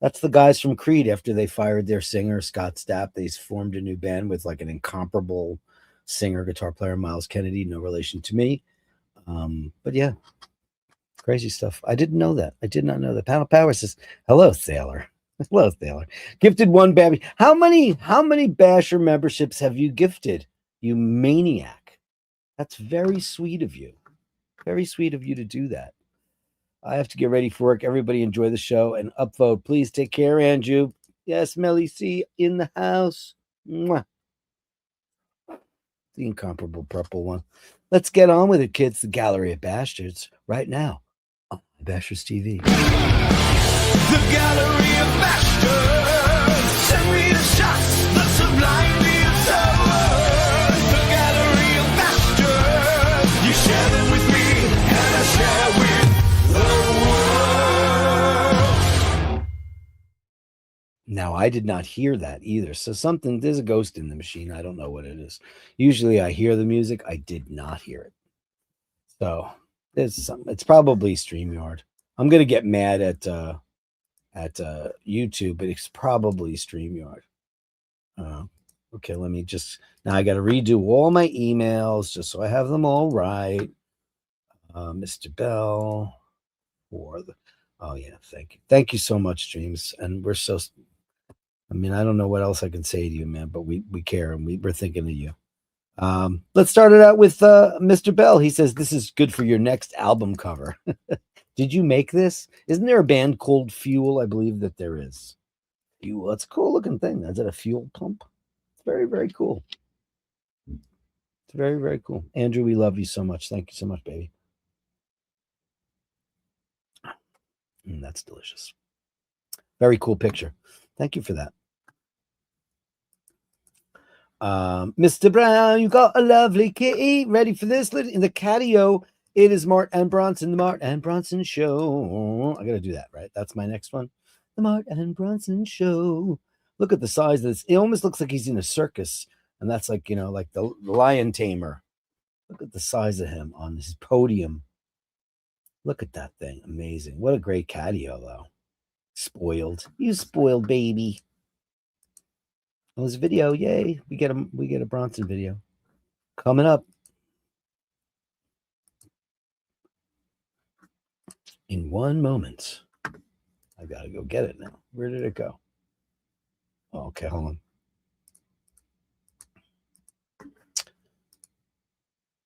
That's the guys from Creed. After they fired their singer, Scott Stapp, they formed a new band with like an incomparable singer, guitar player, Miles Kennedy, no relation to me. But yeah, Crazy stuff. I didn't know that. I did not know that. Panel Power says, hello, Sailor. Hello, Sailor. Gifted one baby. How many Basher memberships have you gifted, you maniac? That's very sweet of you. Very sweet of you to do that. I have to get ready for work. Everybody enjoy the show and upvote. Please take care, Andrew. Yes, Melly C in the house. Mwah. The incomparable purple one. Let's get on with it, kids. The Gallery of Bastards right now on Bashers TV. The Gallery of Bashtards. Send me the shots, the sublimely absurd. The Gallery of Bashtards. You share them with me, and I share with the world. Now, I did not hear that either. So there's a ghost in the machine. I don't know what it is. Usually I hear the music. I did not hear it. So it's probably StreamYard. I'm going to get mad at YouTube, but it's probably StreamYard. Okay, let me now I got to redo all my emails just so I have them all right. Mr. Bell oh yeah, thank you so much, Dreams. And I don't know what else I can say to you, man, but we care and we're thinking of you. Let's start it out with Mr. Bell. He says this is good for your next album cover. Did you make this? Isn't there a band called Fuel? I believe that there is. Fuel. That's a cool looking thing. Is it a fuel pump? It's very, very cool. It's very, very cool. Andrew, we love you so much. Thank you so much, baby. That's delicious. Very cool picture. Thank you for that. Mr. Brown, you got a lovely kitty. Ready for this? In the catio, it is Mart and Bronson, the Mart and Bronson Show. I got to do that, right? That's my next one. The Mart and Bronson Show. Look at the size of this. It almost looks like he's in a circus. And that's like, like the lion tamer. Look at the size of him on his podium. Look at that thing. Amazing. What a great catio, though. Spoiled. You spoiled baby. It was a video. Yay. We get a Bronson video coming up in one moment. I gotta go get it now. Where did it go? Oh, okay, hold on.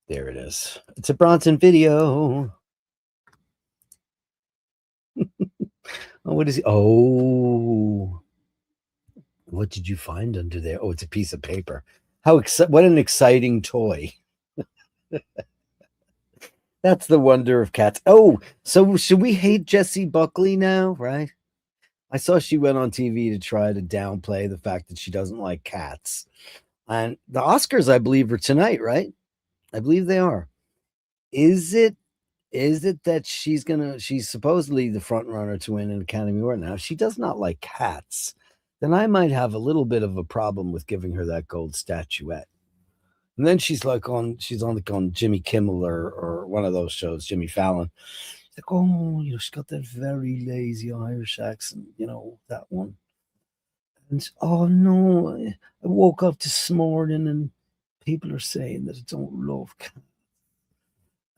There it is. It's a Bronson video. Oh, what is he? Oh, what did you find under there? Oh, it's a piece of paper. What an exciting toy. That's the wonder of cats. Oh, so should we hate Jessie Buckley now, right? I saw she went on TV to try to downplay the fact that she doesn't like cats. And the Oscars, I believe, are tonight, right? I believe they are. Is it that she's supposedly the front runner to win an Academy Award? Now, if she does not like cats, then I might have a little bit of a problem with giving her that gold statuette. And then she's on Jimmy Kimmel or one of those shows, Jimmy Fallon. Like, oh, she's got that very lazy Irish accent, that one. And oh no, I woke up this morning and people are saying that I don't love cats.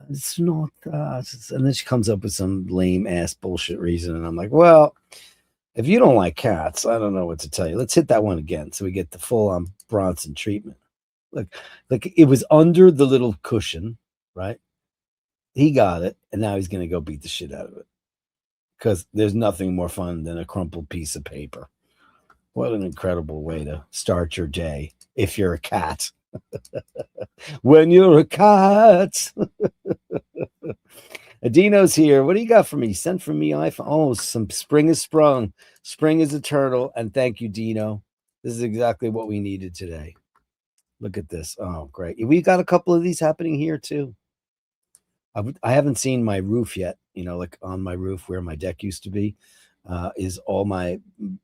It's not that. And then she comes up with some lame ass bullshit reason. And I'm like, well, if you don't like cats, I don't know what to tell you. Let's hit that one again so we get the full on Bronson treatment. Like it was under the little cushion, right? He got it, and now he's going to go beat the shit out of it. Because there's nothing more fun than a crumpled piece of paper. What an incredible way to start your day if you're a cat. When you're a cat. Adino's here. What do you got for me? Sent from me iPhone. Oh, some Spring is sprung. Spring is eternal. And thank you, Dino. This is exactly what we needed today. Look at this. Oh, great. We got a couple of these happening here too. I haven't seen my roof yet. Like on my roof where my deck used to be, is all my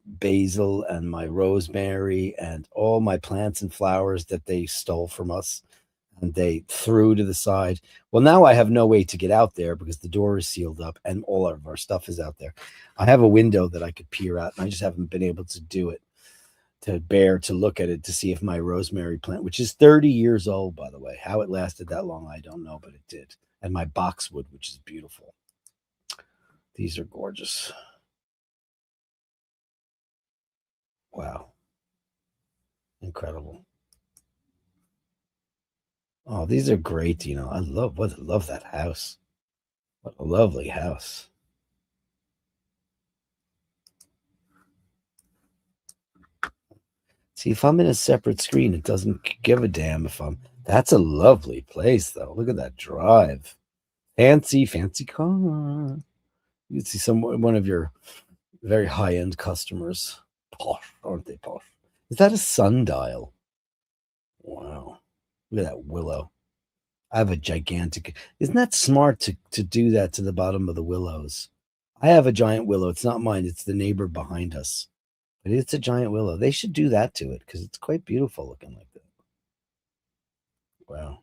basil and my rosemary and all my plants and flowers that they stole from us and they threw to the side. Well, now I have no way to get out there because the door is sealed up and all of our stuff is out there. I have a window that I could peer out and I just haven't been able to do it, to look at it, to see if my rosemary plant, which is 30 years old, by the way, how it lasted that long, I don't know, but it did. And my boxwood, which is beautiful. These are gorgeous. Wow. Incredible. Oh, these are great, you know. I love that house. What a lovely house. See, if I'm in a separate screen, it doesn't give a damn if I'm. That's a lovely place, though. Look at that drive. Fancy, fancy car. You can see one of your very high-end customers. Posh, aren't they posh? Is that a sundial? Wow. Look at that willow. I have a gigantic. Isn't that smart to do that to the bottom of the willows? I have a giant willow. It's not mine. It's the neighbor behind us. But it's a giant willow. They should do that to it because it's quite beautiful looking like that. Wow.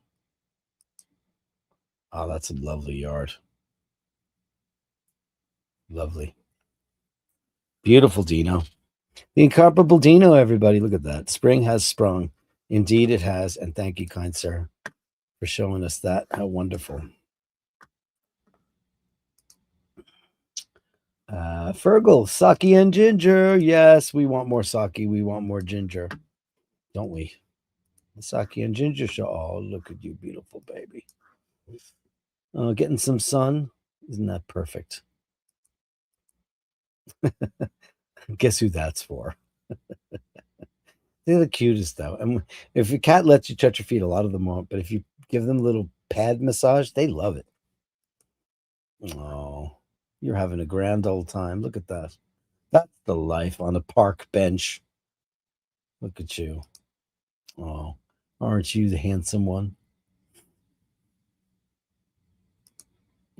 Oh, that's a lovely yard. Lovely. Beautiful Dino. The incomparable Dino, everybody. Look at that. Spring has sprung. Indeed it has. And thank you, kind sir, for showing us that. How wonderful. Fergal, sake and ginger. Yes, we want more sake. We want more ginger. Don't we? The sake and ginger show. Oh, look at you, beautiful baby. Getting some sun. Isn't that perfect? Guess who that's for? They're the cutest, though. And if your cat lets you touch your feet, a lot of them won't. But if you give them a little pad massage, they love it. Oh, you're having a grand old time. Look at that. That's the life on a park bench. Look at you. Oh, aren't you the handsome one?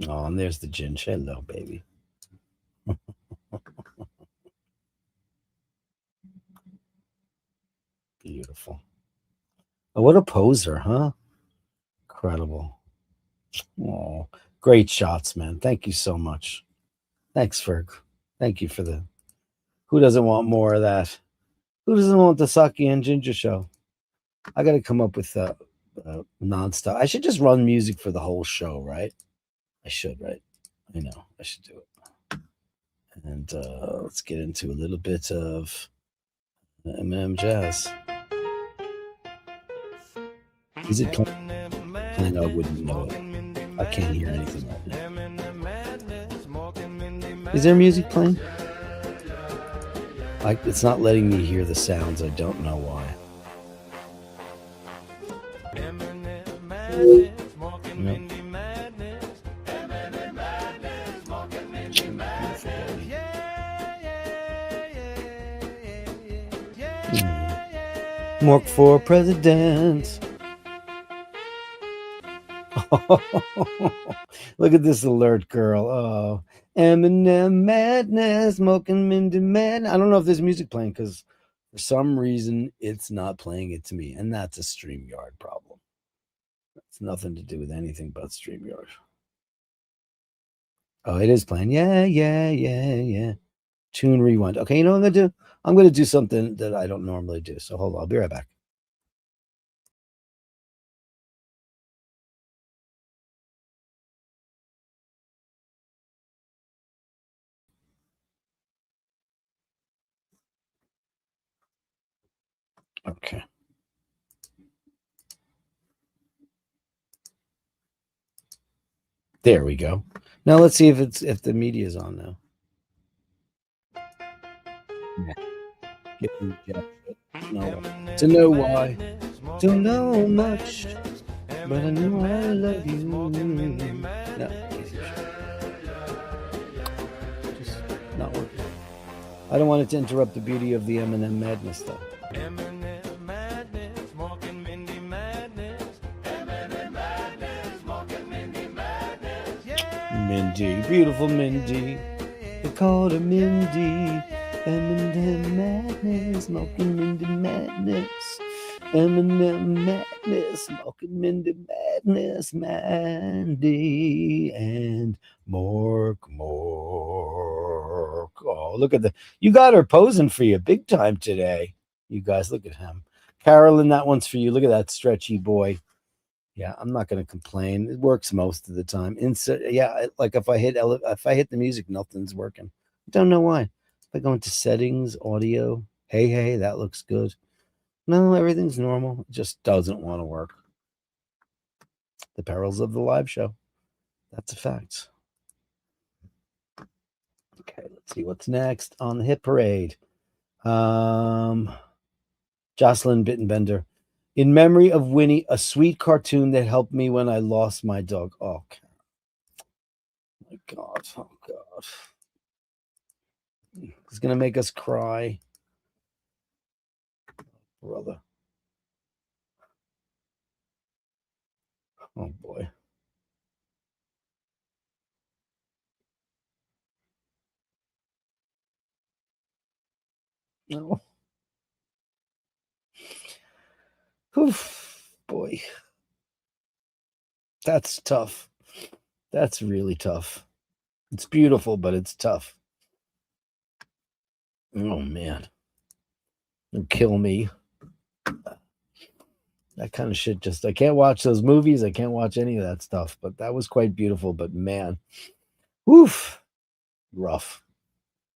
Oh, and there's the ginge. Hello, baby. Beautiful. Oh, what a poser, huh? Incredible. Oh, great shots, man. Thank you so much. Thanks, Ferg. Thank you for the. Who doesn't want more of that? Who doesn't want the sake and ginger show? I got to come up with nonstop. I should just run music for the whole show, right? I should, right? I know. I should do it. And let's get into a little bit of M&M jazz. Is it playing? I wouldn't know it. I can't hear anything right now. Is there music playing? It's not letting me hear the sounds. I don't know why. Nope. Mork for president. Look at this alert, girl. Oh, Eminem madness, smoking Mindy madness. I don't know if there's music playing because for some reason it's not playing it to me, and that's a StreamYard problem. It's nothing to do with anything but StreamYard. Oh, it is playing. Yeah. Tune rewind. Okay, you know what I'm gonna do? I'm gonna do something that I don't normally do. So hold on, I'll be right back. Okay. There we go. Now let's see if the media is on now. No. To know why. Don't know much. But I know I love you. No. Just not working. I don't want it to interrupt the beauty of the Eminem madness, though. Mindy, beautiful Mindy. They called her Mindy. Eminem madness, smoking Mindy madness. Eminem madness, smoking Mindy madness, Mandy and Mork. Oh, look at you got her posing for you big time today. You guys, look at him. Carolyn, that one's for you. Look at that stretchy boy. Yeah, I'm not going to complain. It works most of the time. Yeah, like if I hit the music, nothing's working. Don't know why. If I go into settings, audio, hey, that looks good. No, everything's normal. It just doesn't want to work. The perils of the live show. That's a fact. Okay, let's see what's next on the hit parade. Jocelyn Bittenbender. In memory of Winnie, a sweet cartoon that helped me when I lost my dog. Oh, my God. Oh, God. It's going to make us cry. Brother. Oh, boy. No. Oof, boy. That's tough. That's really tough. It's beautiful, but it's tough. Oh, man. It'll kill me. That kind of shit just, I can't watch those movies. I can't watch any of that stuff, but that was quite beautiful. But man, woof, rough.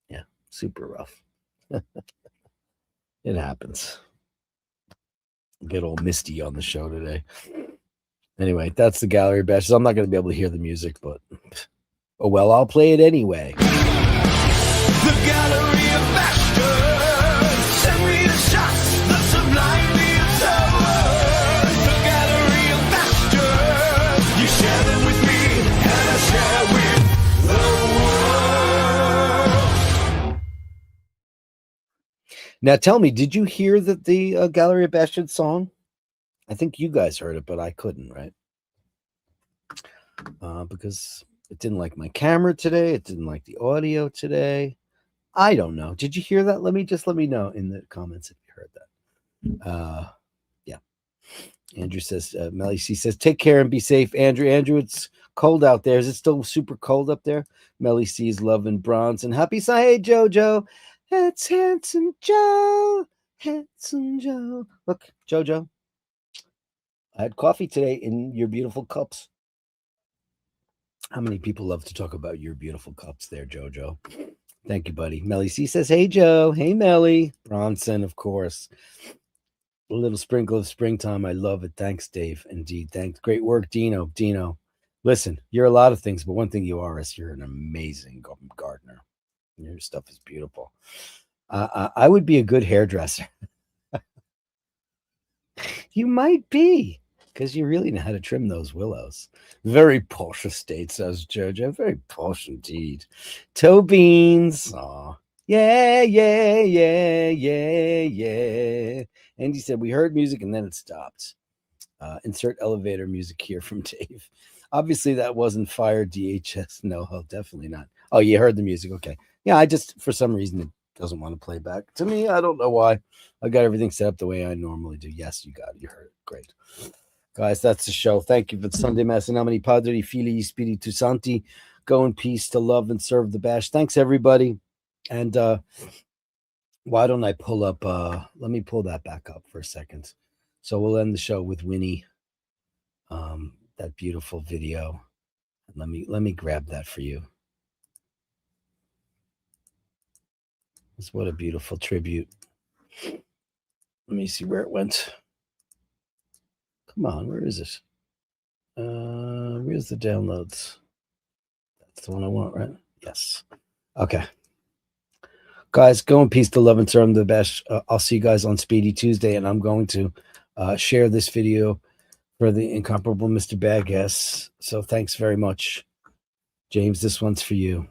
Yeah, super rough. It happens. Get all misty on the show today. Anyway, that's the Gallery of Bashtards. I'm not going to be able to hear the music, but oh well, I'll play it anyway. The Gallery of Bashtards, send me the shots that sublimely absurd. The Gallery of Bashtards, you share them with me, and I share with the world. Now tell me, did you hear the Gallery of Bastards song? I think you guys heard it, but I couldn't, right? Because it didn't like my camera today. It didn't like the audio today. I don't know. Did you hear that? Let me know in the comments if you heard that. Yeah. Andrew says, Melly C says, take care and be safe. Andrew, it's cold out there. Is it still super cold up there? Melly C's love and bronze and happy. Hey, Jojo. It's Handsome Joe. Handsome Joe. Look, Jojo. I had coffee today in your beautiful cups. How many people love to talk about your beautiful cups there, Jojo? Thank you, buddy. Melly C says, hey, Joe. Hey, Melly. Bronson, of course. A little sprinkle of springtime. I love it. Thanks, Dave. Indeed. Thanks. Great work, Dino. Listen, you're a lot of things, but one thing you are is you're an amazing gardener. Your stuff is beautiful. I would be a good hairdresser. You might be, because you really know how to trim those willows. Very posh estate, says Jojo. Very posh indeed. Toe beans. Aw. Yeah. And he said, we heard music and then it stopped. Insert elevator music here from Dave. Obviously, that wasn't Fire DHS. No, definitely not. Oh, you heard the music. Okay. Yeah, I just, for some reason, it doesn't want to play back to me. I don't know why. I got everything set up the way I normally do. Yes, you got it. You heard it. Great. Guys, that's the show. Thank you for the Sunday Mass. In nomine Padre, Filii, Spiritus Sancti. Go in peace to love and serve the bash. Thanks, everybody. And why don't I pull up, let me pull that back up for a second. So we'll end the show with Winnie, that beautiful video. Let me grab that for you. What a beautiful tribute. Let me see where it went. Come on, where is it? Where's the downloads? That's the one I want, right? Yes. Okay. Guys, go in peace to love and serve the best. I'll see you guys on Speedy Tuesday, and I'm going to share this video for the incomparable Mr. Badass. So thanks very much. James, this one's for you.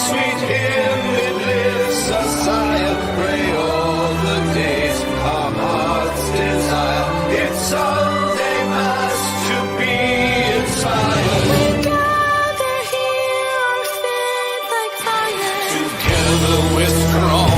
sweet hymn, it lifts a sigh of pray all the days our hearts desire. It's Sunday Mass to be inspired. We gather here, our faith like fire. Together we're strong.